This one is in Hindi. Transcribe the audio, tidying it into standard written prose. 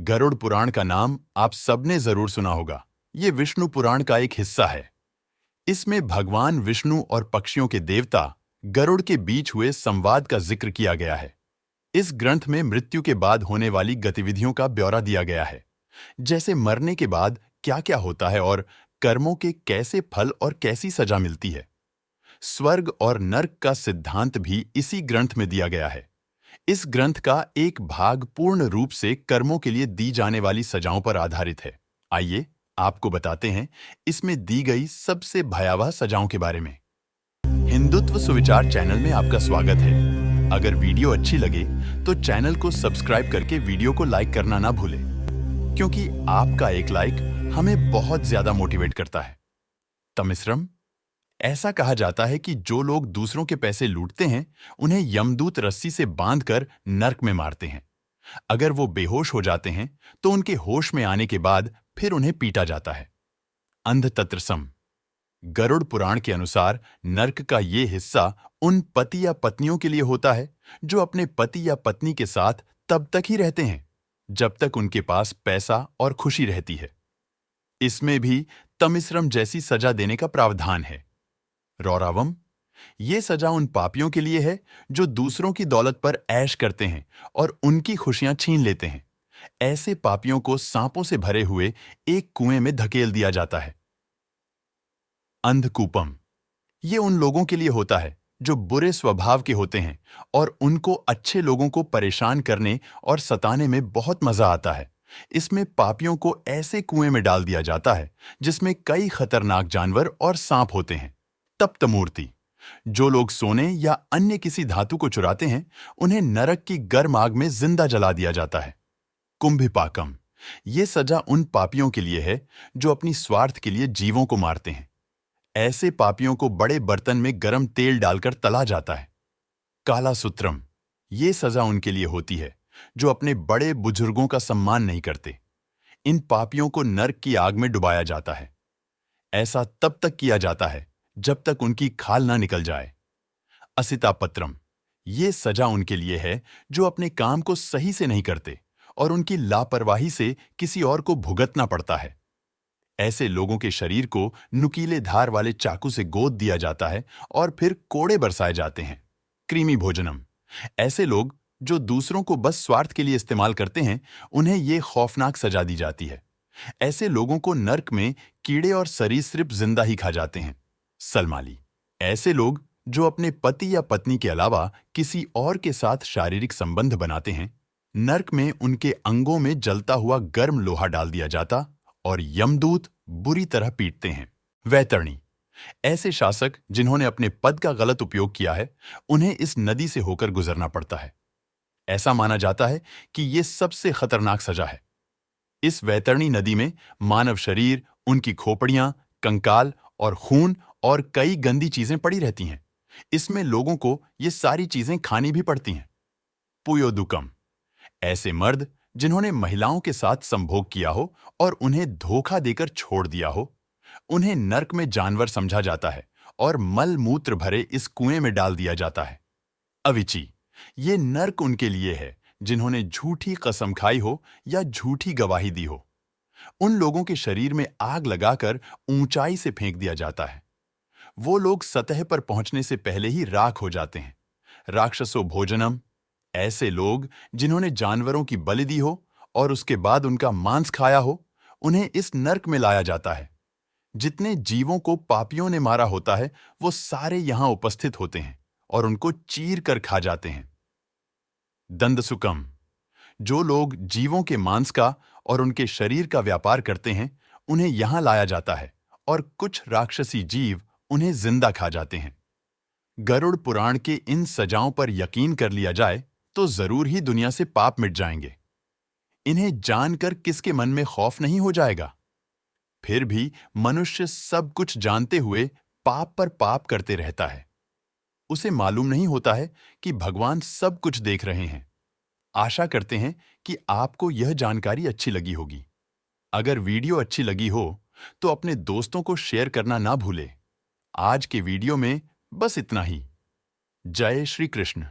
गरुड़ पुराण का नाम आप सबने जरूर सुना होगा। ये विष्णु पुराण का एक हिस्सा है। इसमें भगवान विष्णु और पक्षियों के देवता गरुड़ के बीच हुए संवाद का जिक्र किया गया है। इस ग्रंथ में मृत्यु के बाद होने वाली गतिविधियों का ब्यौरा दिया गया है, जैसे मरने के बाद क्या क्या होता है और कर्मों के कैसे फल और कैसी सजा मिलती है। स्वर्ग और नर्क का सिद्धांत भी इसी ग्रंथ में दिया गया है। इस ग्रंथ का एक भाग पूर्ण रूप से कर्मों के लिए दी जाने वाली सजाओं पर आधारित है। आइए आपको बताते हैं इसमें दी गई सबसे भयावह सजाओं के बारे में। हिंदुत्व सुविचार चैनल में आपका स्वागत है। अगर वीडियो अच्छी लगे तो चैनल को सब्सक्राइब करके वीडियो को लाइक करना ना भूलें, क्योंकि आपका एक लाइक हमें बहुत ज्यादा मोटिवेट करता है। तमिश्रम, ऐसा कहा जाता है कि जो लोग दूसरों के पैसे लूटते हैं उन्हें यमदूत रस्सी से बांधकर नर्क में मारते हैं। अगर वो बेहोश हो जाते हैं तो उनके होश में आने के बाद फिर उन्हें पीटा जाता है। अंधतत्रसम, गरुड़ पुराण के अनुसार नर्क का ये हिस्सा उन पति या पत्नियों के लिए होता है जो अपने पति या पत्नी के साथ तब तक ही रहते हैं जब तक उनके पास पैसा और खुशी रहती है। इसमें भी तमिश्रम जैसी सजा देने का प्रावधान है। रौरावम, ये सजा उन पापियों के लिए है जो दूसरों की दौलत पर ऐश करते हैं और उनकी खुशियां छीन लेते हैं। ऐसे पापियों को सांपों से भरे हुए एक कुएं में धकेल दिया जाता है। अंधकूपम, ये उन लोगों के लिए होता है जो बुरे स्वभाव के होते हैं और उनको अच्छे लोगों को परेशान करने और सताने में बहुत मजा आता है। इसमें पापियों को ऐसे कुएं में डाल दिया जाता है जिसमें कई खतरनाक जानवर और सांप होते हैं। तप्तमूर्ति, जो लोग सोने या अन्य किसी धातु को चुराते हैं उन्हें नरक की गर्म आग में जिंदा जला दिया जाता है। कुंभिपाकम, ये सजा उन पापियों के लिए है जो अपनी स्वार्थ के लिए जीवों को मारते हैं। ऐसे पापियों को बड़े बर्तन में गर्म तेल डालकर तला जाता है। कालासूत्रम, ये सजा उनके लिए होती है जो अपने बड़े बुजुर्गों का सम्मान नहीं करते। इन पापियों को नरक की आग में डुबाया जाता है। ऐसा तब तक किया जाता है जब तक उनकी खाल ना निकल जाए। असितापत्रम, ये सजा उनके लिए है जो अपने काम को सही से नहीं करते और उनकी लापरवाही से किसी और को भुगतना पड़ता है। ऐसे लोगों के शरीर को नुकीले धार वाले चाकू से गोद दिया जाता है और फिर कोड़े बरसाए जाते हैं। कृमि भोजनम, ऐसे लोग जो दूसरों को बस स्वार्थ के लिए इस्तेमाल करते हैं उन्हें ये खौफनाक सजा दी जाती है। ऐसे लोगों को नर्क में कीड़े और सरीसृप जिंदा ही खा जाते हैं। सलमाली, ऐसे लोग जो अपने पति या पत्नी के अलावा किसी और के साथ शारीरिक संबंध बनाते हैं, नर्क में उनके अंगों में जलता हुआ गर्म लोहा डाल दिया जाता और यमदूत बुरी तरह पीटते हैं। वैतरणी, ऐसे शासक जिन्होंने अपने पद का गलत उपयोग किया है उन्हें इस नदी से होकर गुजरना पड़ता है। ऐसा माना जाता है कि यह सबसे खतरनाक सजा है। इस वैतरणी नदी में मानव शरीर, उनकी खोपड़ियां, कंकाल और खून और कई गंदी चीजें पड़ी रहती हैं। इसमें लोगों को ये सारी चीजें खानी भी पड़ती हैं। पुयोदुकम, ऐसे मर्द जिन्होंने महिलाओं के साथ संभोग किया हो और उन्हें धोखा देकर छोड़ दिया हो, उन्हें नर्क में जानवर समझा जाता है और मल मूत्र भरे इस कुएं में डाल दिया जाता है। अविची, ये नर्क उनके लिए है जिन्होंने झूठी कसम खाई हो या झूठी गवाही दी हो। उन लोगों के शरीर में आग लगाकर ऊंचाई से फेंक दिया जाता है। वो लोग सतह पर पहुंचने से पहले ही राख हो जाते हैं। राक्षसो भोजनम, ऐसे लोग जिन्होंने जानवरों की बलि दी हो और उसके बाद उनका मांस खाया हो, उन्हें इस नर्क में लाया जाता है। जितने जीवों को पापियों ने मारा होता है वो सारे यहां उपस्थित होते हैं और उनको चीर कर खा जाते हैं। दंदसुकम, जो लोग जीवों के मांस का और उनके शरीर का व्यापार करते हैं उन्हें यहां लाया जाता है और कुछ राक्षसी जीव उन्हें जिंदा खा जाते हैं। गरुड़ पुराण के इन सजाओं पर यकीन कर लिया जाए तो जरूर ही दुनिया से पाप मिट जाएंगे। इन्हें जानकर किसके मन में खौफ नहीं हो जाएगा? फिर भी मनुष्य सब कुछ जानते हुए पाप पर पाप करते रहता है। उसे मालूम नहीं होता है कि भगवान सब कुछ देख रहे हैं। आशा करते हैं कि आपको यह जानकारी अच्छी लगी होगी। अगर वीडियो अच्छी लगी हो तो अपने दोस्तों को शेयर करना ना भूलें। आज के वीडियो में बस इतना ही। जय श्री कृष्ण।